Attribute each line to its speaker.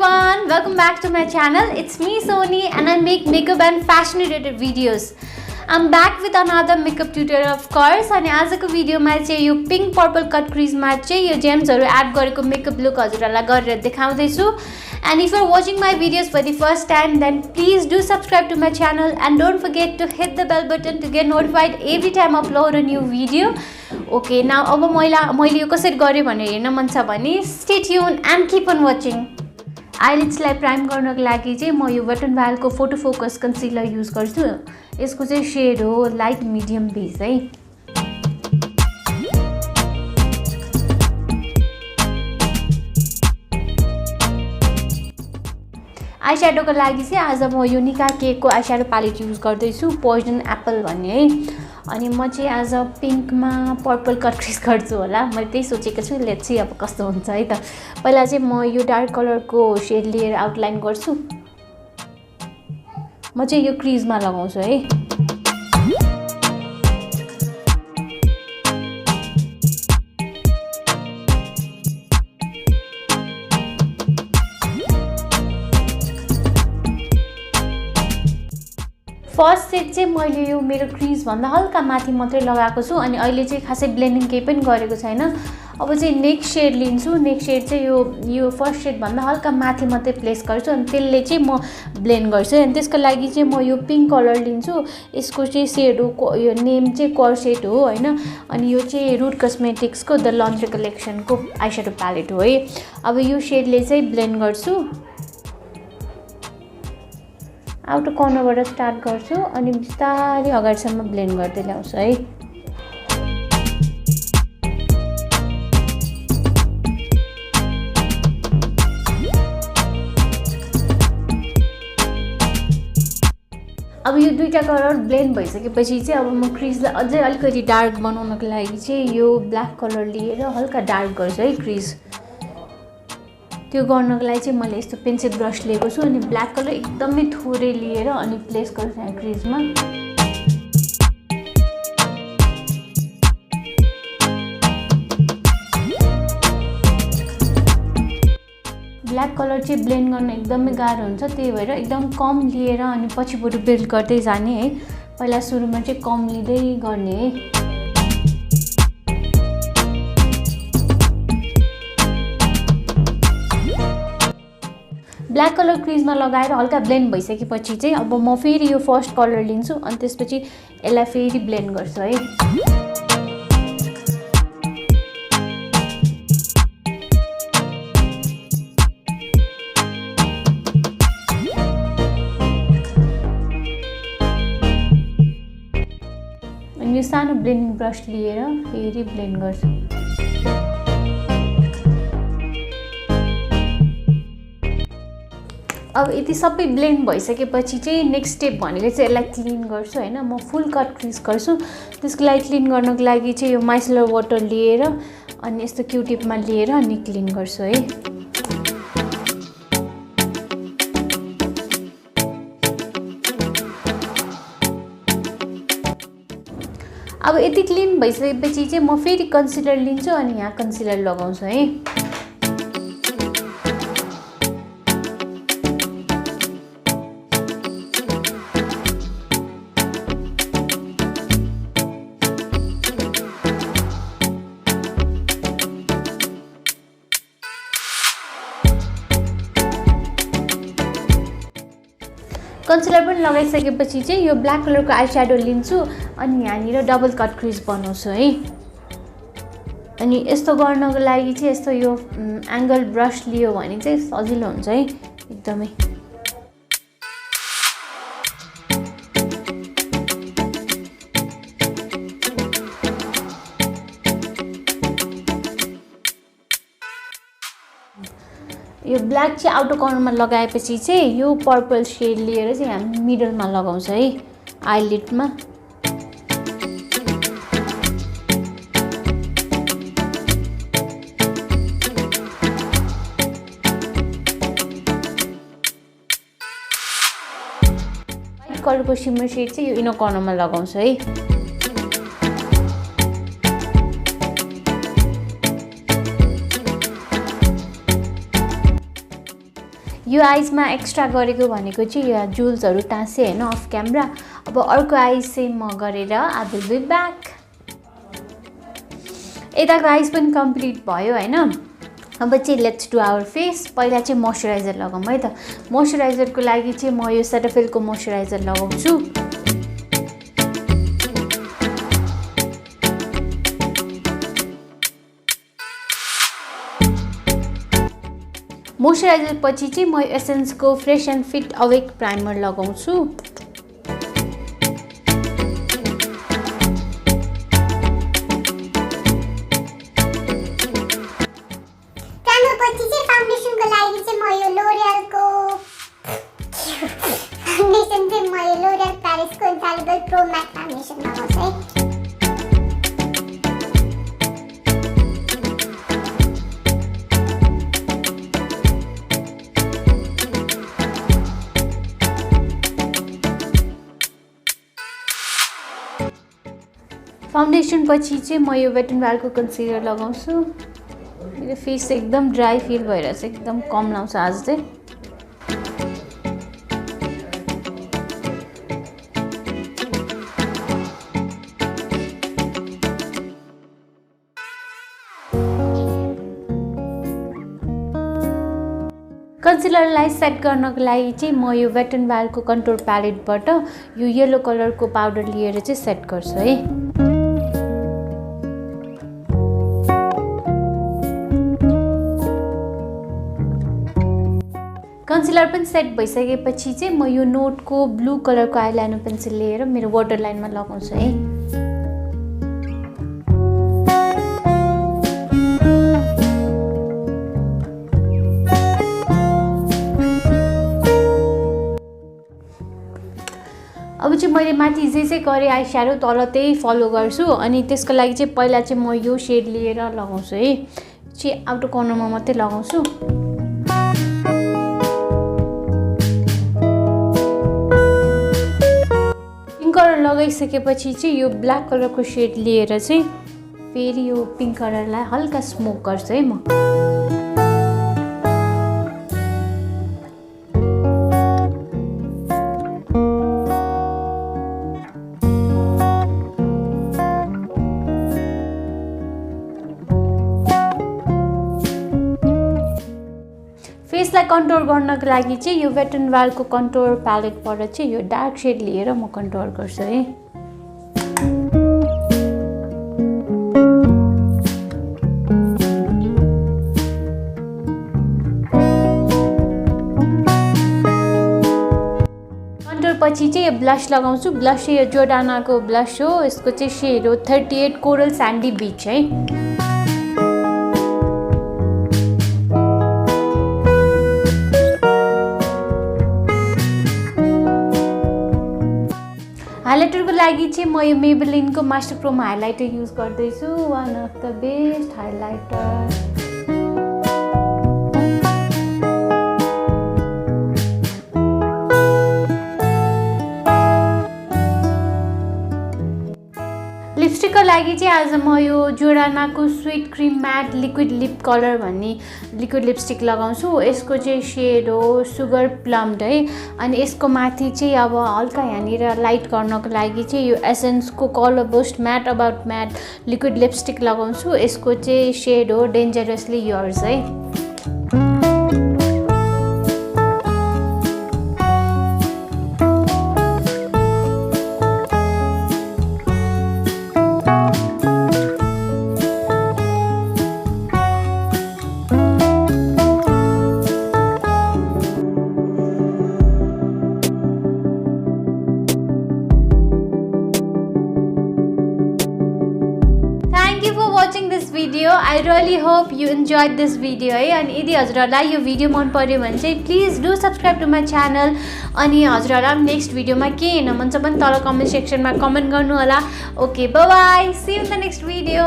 Speaker 1: everyone, welcome back to my channel. It's me Sony and I make makeup and fashion related videos. I'm back with another makeup tutorial of course. अनि आजको भिडियोमा चाहिँ यो pink purple cut क्रीजमा चाहिँ यो जेम्सहरु add गरेको makeup look हजुरहरुलाई गरेर देखाउँदै छु. And if you're watching my videos for the first time, then please do subscribe to my channel and don't forget to hit the bell button to get notified every time I upload a new video. Okay, now अब मैले यो कसरी गरे भनेर हेर्न मन छ भने stay tuned and keep on watching. आइलिड्सलाई प्राइम गर्नको लागि चाहिँ म यो बटन भालको फोटो फोकस कन्सिलर युज गर्छु. यसको चाहिँ शेड हो लाइट मिडियम बेस है. आई स्याडोको लागि चाहिँ आज म यो निका केकको आई स्याडो प्यालेट युज गर्दैछु पोइजन एप्पल भन्ने है. अनि म चाहिँ आज पिंकमा पर्पल कट क्रीज गर्छु होला. मैले त्यही सोचेको छु. लेट्स सी अब कस्तो हुन्छ है त. पहिला चाहिँ म यो डार्क कलरको शेड लिएर आउटलाइन गर्छु. म चाहिँ यो क्रीजमा लगाउँछु है. फर्स्ट सेट चाहिँ मैले यो मेरो क्रीज भन्दा हल्का माथि मात्रै लगाएको छु अनि अहिले चाहिँ खासै ब्लेन्डिङ केही पनि गरेको छैन. अब चाहिँ नेक्स्ट शेड लिन्छु. नेक्स्ट शेड चाहिँ यो फर्स्ट शेड भन्दा हल्का माथि मात्रै प्लेस गर्छु अनि त्यसले चाहिँ म ब्लेन्ड गर्छु. अनि त्यसको लागि चाहिँ म यो पिंक कलर लिन्छु. यसको चाहिँ शेड हो यो नेम चाहिँ कर्सेट हो हैन. अनि यो चाहिँ रुट कस्मेटिक्सको द लन्ड्री कलेक्सनको आई स्याडो प्यालेट हो है. अब यो शेडले चाहिँ ब्लेन्ड गर्छु. आउटर कर्नरबाट स्टार्ट गर्छु अनि बिस्तारै अगाडिसम्म ब्लेन्ड गर्दै ल्याउँछु है. अब यो दुईटा कलर ब्लेन्ड भइसकेपछि चाहिँ अब म क्रीजलाई अझै अलिकति डार्क बनाउनको लागि चाहिँ यो ब्ल्याक कलर लिएर हल्का डार्क गर्छु है क्रीज. त्यो गर्नको लागि चाहिँ मैले यस्तो पेन्सिल ब्रश लिएको छु अनि ब्ल्याक कलर एकदमै थोरै लिएर अनि प्लेस गर्छु यहाँ क्रीजमा. ब्ल्याक कलर चाहिँ ब्लेन्ड गर्न एकदमै गाह्रो हुन्छ. त्यही भएर एकदम कम लिएर अनि पछिबाट बिल्ड गर्दै जाने है. पहिला सुरुमा चाहिँ कम लिँदै गर्ने है. ब्ल्याक कलर क्रीजमा लगाएर हल्का ब्लेन्ड भइसकेपछि चाहिँ अब म फेरि यो फर्स्ट कलर लिन्छु अनि त्यसपछि यसलाई फेरि ब्लेन्ड गर्छु है. अनि यो सानो ब्लेन्डिङ ब्रस लिएर फेरि ब्लेन्ड गर्छु. अब यति सबै ब्लेन्ड भइसकेपछि चाहिँ नेक्स्ट स्टेप भनेको चाहिँ यसलाई क्लिन गर्छु हैन. म फुल कट क्रीज गर्छु. त्यसको लागि क्लिन गर्नको लागि चाहिँ यो माइसलर वाटर लिएर अनि यस्तो क्युटिपमा लिएर अनि क्लिन गर्छु है. अब यति क्लिन भइसकेपछि चाहिँ म फेरि कन्सिलर लिन्छु अनि यहाँ कन्सिलर लगाउँछु है. कन्सिलर पनि लगाइसकेपछि चाहिँ यो ब्ल्याक कलरको आई स्याडो लिन्छु अनि यहाँनिर डबल कट क्रीज बनाउँछु है. अनि यस्तो गर्नको लागि चाहिँ यस्तो यो एङ्गल ब्रस लियो भने चाहिँ सजिलो हुन्छ है एकदमै. यो ब्ल्याक चाहिँ आउटर कर्नरमा लगाएपछि चाहिँ यो पर्पल शेड लिएर चाहिँ हामी मिडलमा लगाउँछ है आइलिडमा. व्हाइट कलरको सिमर शेड चाहिँ यो इनर कर्नरमा लगाउँछ है. यो आइजमा एक्स्ट्रा गरेको भनेको चाहिँ यो जुल्सहरू टाँसे हैन अफ क्यामेरा। अब अर्को आइज चाहिँ म गरेर आई विल बी ब्याक। यताको आइज पनि कम्प्लिट भयो हैन। अब चाहिँ लेट्स डु आवर फेस। पहिला चाहिँ मोइस्चराइजर लगाऊँ है त। मोइस्चराइजरको लागि चाहिँ म यो सेटाफिलको मोइस्चराइजर लगाउँछु। मोइस्चराइजर पछि चाहिँ म एसेन्सको fresh and fit awake primer लगाउँछु। फाउन्डेसन पछि चाहिँ म यो वेट एन्ड वाइल्डको कन्सिलर लगाउँछु। मेरो फेस एकदम ड्राई फिल भइरहेछ, एकदम कम लाउँछ आज चाहिँ। कन्सिलरलाई सेट गर्नको लागि चाहिँ म यो वेट एन्ड वाइल्डको कन्टुर प्यालेटबाट यो येलो कलरको पाउडर लिएर चाहिँ सेट गर्छु है। कन्सिलर पनि सेट भइसकेपछि चाहिँ म यो नोटको ब्लू कलरको आइलाइनर पेन्सिल लिएर मेरो वाटर लाइनमा लगाउँछु है। अब चाहिँ मैले माथि जे गरेँ आई स्याडो तल त्यही फलो गर्छु। अनि त्यसको लागि चाहिँ पहिला चाहिँ म यो सेड लिएर लगाउँछु है। चाहिँ आउटर कर्नरमा मात्रै लगाउँछु। पिङ्क कलर लगाइसकेपछि चाहिँ यो ब्ल्याक कलरको सेड लिएर चाहिँ फेरि यो पिङ्क कलरलाई हल्का स्मोक गर्छु है म। फेसलाई कन्टुर गर्नको लागि चाहिँ यो वेट एन्ड वाइल्डको कन्टुर प्यालेटबाट चाहिँ यो डार्क सेड लिएर म कन्टुर गर्छु है। कन्टुर पछि चाहिँ यो ब्लस लगाउँछु। ब्लस चाहिँ यो जोर्डानाको ब्लस हो। यसको चाहिँ सेड हो 38 कोरल स्यान्डी बीच है। हाइलाइटरको लागि चाहिँ म यो मेबेलिनको मास्टर क्रोम हाइलाइटर युज गर्दैछु। One of the best highlighter. लिपस्टिकको लागि चाहिँ आज म यो जोर्डानाको sweet cream matte liquid lip colour भन्ने लिक्विड लिपस्टिक लगाउँछु। यसको चाहिँ सेड हो सुगर प्लम्ड है। अनि यसको माथि चाहिँ अब हल्का यहाँनिर लाइट गर्नको लागि चाहिँ यो एसेन्सको colour boost matte about matte liquid lipstick लगाउँछु। यसको चाहिँ सेड हो डेन्जरसली योर्स है। watching this video. I really hope you enjoyed this video है. अनि यदि हजुरहरुलाई यो भिडियो मन पर्यो भने चाहिँ please do subscribe to my channel. अनि हजुरहरुलाई नेक्स्ट भिडियोमा के हेर्न मन छ भने तल कमेन्ट सेक्सनमा कमेन्ट गर्नु होला. Okay bye bye, see you in the next video.